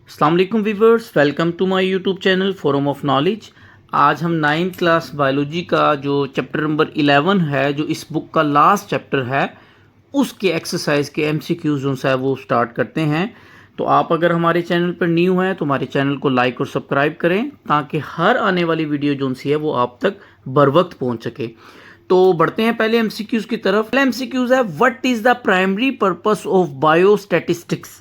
अस्सलाम वालेकुम viewers, welcome to my YouTube channel forum of knowledge. आज हम 9th क्लास बायोलॉजी का जो चैप्टर नंबर 11 है, जो इस बुक का लास्ट चैप्टर है, उसके एक्सरसाइज के एमसीक्यूज जो है वो स्टार्ट करते हैं। तो आप अगर हमारे चैनल पर न्यू हैं तो हमारे चैनल को लाइक और सब्सक्राइब करें ताकि हर आने वाली वीडियो जो सी है वो आप तक बर वक्त पहुँच सके। तो बढ़ते हैं पहले एमसीक्यूज की तरफ। पहला एमसीक्यूज है, what is the primary purpose of biostatistics,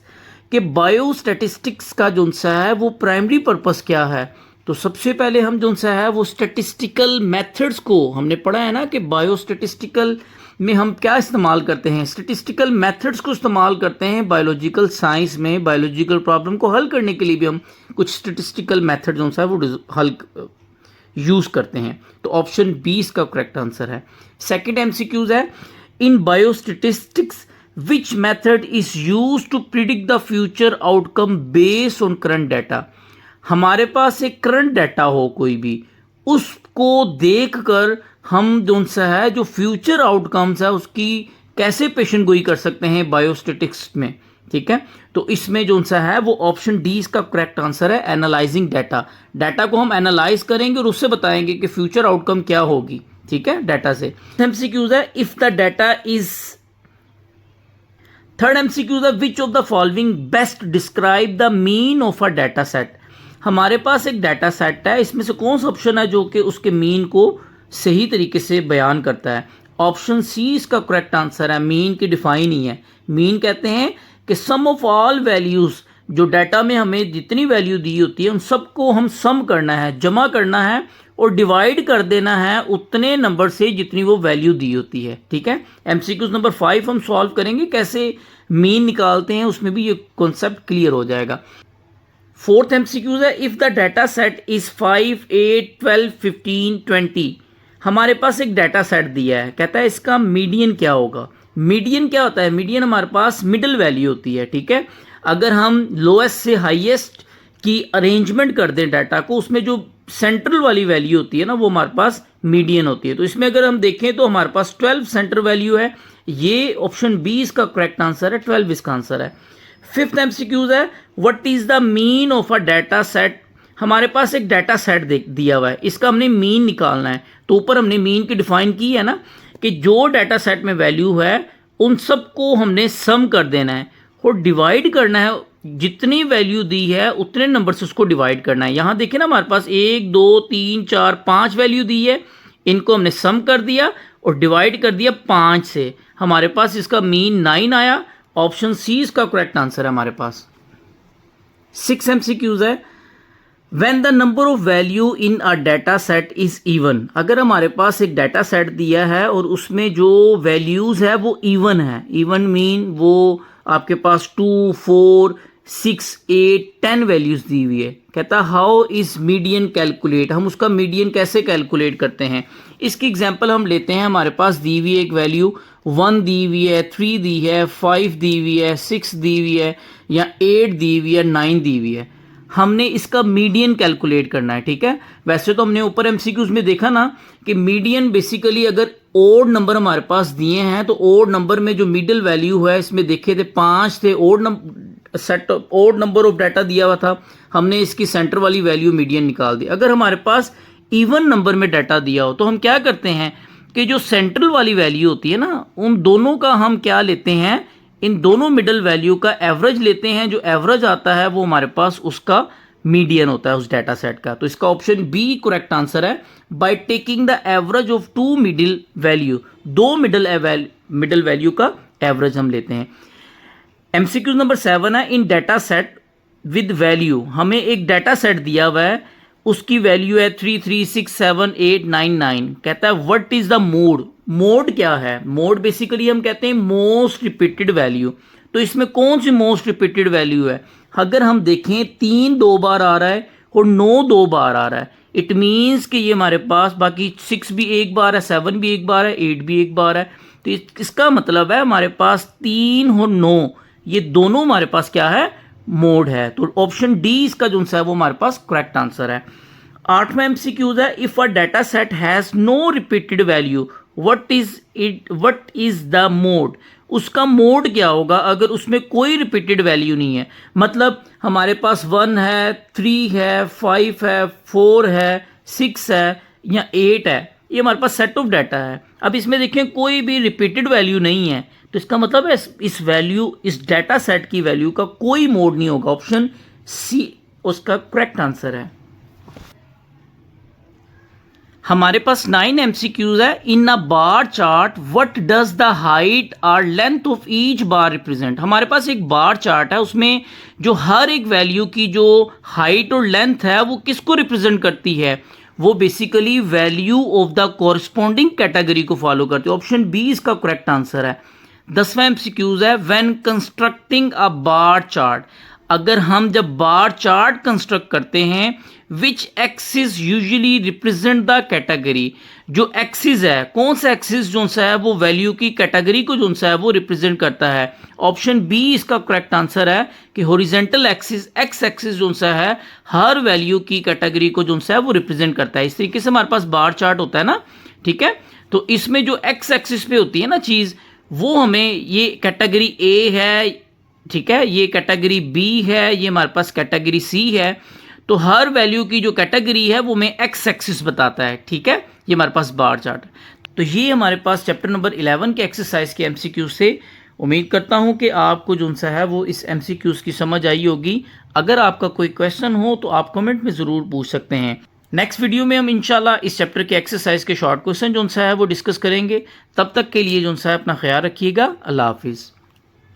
कि बायोस्टैटिस्टिक्स का जो सा है वो प्राइमरी पर्पस क्या है। तो सबसे पहले हम जो सा है वो स्टैटिस्टिकल मेथड्स को हमने पढ़ा है ना, कि बायोस्टैटिस्टिकल में हम क्या इस्तेमाल करते हैं, स्टैटिस्टिकल मेथड्स को इस्तेमाल करते हैं बायोलॉजिकल साइंस में। बायोलॉजिकल प्रॉब्लम को हल करने के लिए भी हम कुछ स्टैटिस्टिकल मेथड जो है वो हल यूज़ करते हैं। तो ऑप्शन बी इसका करेक्ट आंसर है। सेकेंड एमसीक्यूज है, इन biostatistics which method is used to predict the future outcome based on current data। हमारे पास एक करंट डाटा हो कोई भी, उसको देखकर हम जो सा है जो फ्यूचर आउटकम्स है उसकी कैसे पेशन गोई कर सकते हैं बायोस्टैटिक्स में। ठीक है, तो इसमें जो सा है वो ऑप्शन डी इसका करेक्ट आंसर है, एनालाइजिंग डाटा। डाटा को हम एनालाइज करेंगे और उससे बताएंगे कि फ्यूचर आउटकम क्या होगी। ठीक है, डाटा से। एमसीक्यूज है, if the data is. Third MCQ है, which of the following best describe the mean of a data set. हमारे पास एक डाटा सेट है, इसमें से कौन सा ऑप्शन है जो कि उसके मीन को सही तरीके से बयान करता है। ऑप्शन सी इसका करेक्ट आंसर है। मीन की डिफाइन ही है। मीन कहते हैं कि सम ऑफ ऑल वैल्यूज, जो डाटा में हमें जितनी वैल्यू दी होती है उन सबको हम सम करना है, जमा करना है और डिवाइड कर देना है उतने नंबर से जितनी वो वैल्यू दी होती है। ठीक है, एमसीक्यूज नंबर 5 हम सॉल्व करेंगे कैसे मीन निकालते हैं, उसमें भी ये कॉन्सेप्ट क्लियर हो जाएगा। फोर्थ एमसीक्यूज है, if the data set is 5, 8, 12, 15, 20। हमारे पास एक डाटा सेट दिया है, कहता है इसका मीडियन क्या होगा। मीडियन क्या होता है? मीडियन हमारे पास मिडिल वैल्यू होती है। ठीक है, अगर हम लोएस्ट से हाईएस्ट की अरेंजमेंट कर दें डाटा को, उसमें जो सेंट्रल वाली वैल्यू होती है ना वो हमारे पास मीडियन होती है। तो इसमें अगर हम देखें तो हमारे पास 12 सेंटर वैल्यू है। ये ऑप्शन बी इसका करेक्ट आंसर है, 12 इसका आंसर है। फिफ्थ एमसीक्यूज है, what is the mean of a data set. हमारे पास एक डाटा सेट दिया हुआ है, इसका हमने मीन निकालना है। तो ऊपर हमने मीन की डिफाइन की है ना, कि जो डाटा सेट में वैल्यू है उन सबको हमने सम कर देना है और डिवाइड करना है। जितनी वैल्यू दी है उतने नंबर से उसको डिवाइड करना है। यहाँ देखिए ना, हमारे पास 1, 2, 3, 4, 5 वैल्यू दी है, इनको हमने सम कर दिया और डिवाइड कर दिया 5 से। हमारे पास इसका मीन 9 आया। ऑप्शन सी इसका करेक्ट आंसर है हमारे पास। 6 एमसीक्यूज है, when the number of value in a data set is even. अगर हमारे पास एक डाटा सेट दिया है और उसमें जो वैल्यूज है वो इवन है। इवन मीन वो आपके पास 2, 4, 6, 8, 10 वैल्यूज दी हुई है। कहता हाउ इज मीडियन कैलकुलेट। हम उसका मीडियन कैसे कैलकुलेट करते हैं, इसकी एग्जांपल हम लेते हैं। हमारे पास दी हुई है एक वैल्यू 1 दी हुई है, 3 दी है, 5 दी हुई है, 6 दी हुई है, या 8 दी हुई है, 9 दी हुई है। हमने इसका मीडियन कैलकुलेट करना है। ठीक है, वैसे तो हमने ऊपर एमसीक्यूज में देखा ना कि मीडियन बेसिकली अगर ओड नंबर हमारे पास दिए हैं तो ओड नंबर में जो मिडिल वैल्यू है, इसमें देखे थे 5 थे, ओड नंबर ऑफ डाटा दिया हुआ था, हमने इसकी सेंटर वाली वैल्यू मीडियन निकाल दी। अगर हमारे पास इवन नंबर में डाटा दिया हो तो हम क्या करते हैं कि जो सेंट्रल वाली वैल्यू होती है ना, उन दोनों का हम क्या लेते हैं, इन दोनों मिडल वैल्यू का एवरेज लेते हैं। जो एवरेज आता है वो हमारे पास उसका मीडियन होता है उस डाटा सेट का। तो इसका ऑप्शन बी करेक्ट आंसर है। By taking the average of 2 middle value, 2 middle value का एवरेज हम लेते हैं। एमसीक्यू नंबर 7 है, इन डाटा सेट विद वैल्यू। हमें एक डाटा सेट दिया हुआ है, उसकी वैल्यू है 3, 3, 6, 7, 8, 9, 9। कहता है what is the mode. Mode क्या है? मोड बेसिकली हम कहते हैं मोस्ट रिपीटेड वैल्यू। तो इसमें कौन सी मोस्ट रिपीटेड वैल्यू है? अगर हम देखें 3 2 बार आ रहा है और 9 2 बार आ रहा है, इट मीन्स कि ये हमारे पास बाकी 6 भी एक बार है, 7 भी एक बार है, 8 भी एक बार है। तो इसका मतलब है हमारे पास 3 और 9 ये दोनों हमारे पास क्या है, मोड है। तो ऑप्शन डी इसका जो है वो हमारे पास करेक्ट आंसर है। 8वां एमसीक्यूज है, if a data set has no repeated value what is the mode. उसका मोड क्या होगा अगर उसमें कोई रिपीटेड वैल्यू नहीं है। मतलब हमारे पास 1 है, 3 है, 5 है, 4 है, 6 है या 8 है, ये हमारे पास सेट ऑफ डाटा है। अब इसमें देखें कोई भी रिपीटेड वैल्यू नहीं है, तो इसका मतलब है इस डाटा सेट की वैल्यू का कोई मोड नहीं होगा। ऑप्शन सी उसका करेक्ट आंसर है। हमारे पास 9 MCQs है। In a bar chart what does the height और length of each bar represent. हमारे पास एक बार चार्ट है, उसमें जो हर एक वैल्यू की जो हाइट और लेंथ है वो किसको रिप्रेजेंट करती है, वो basically value of the corresponding category को फॉलो करती है। ऑप्शन बी इसका करेक्ट आंसर है। 10वां MCQs है when constructing a bar chart. अगर हम जब बार चार्ट कंस्ट्रक्ट करते हैं, which axis usually represent the category. जो एक्सिस है, कौन सा एक्सिस जो सा है वो वैल्यू की कैटेगरी को जो सा है वो रिप्रेजेंट करता है। ऑप्शन बी इसका करेक्ट आंसर है कि हॉरिजॉन्टल एक्सिस, एक्स एक्सिस जो सा है हर वैल्यू की कैटेगरी को जो सा है वो रिप्रेजेंट करता है। इस तरीके से हमारे पास बार चार्ट होता है ना, ठीक है। तो इसमें जो एक्स एक्सिस पे होती है ना चीज़, वो हमें ये कैटेगरी ए है, ठीक है, ये कैटेगरी बी है, ये हमारे पास कैटेगरी सी है। तो हर वैल्यू की जो कैटेगरी है वो हमें एक्स एक्सिस बताता है, ठीक है। ये हमारे पास बार चार्ट। तो ये हमारे पास चैप्टर नंबर 11 के एक्सरसाइज के MCQ से। उम्मीद करता हूँ कि आपको जो सा है वो इस MCQs की समझ आई होगी। अगर आपका कोई क्वेश्चन हो तो आप कमेंट में ज़रूर पूछ सकते हैं। नेक्स्ट वीडियो में हम इंशाल्लाह इस चैप्टर के एक्सरसाइज के शॉर्ट क्वेश्चन जो सा है वो डिस्कस करेंगे। तब तक के लिए जो सा है अपना ख्याल रखिएगा। अल्लाह हाफिज़।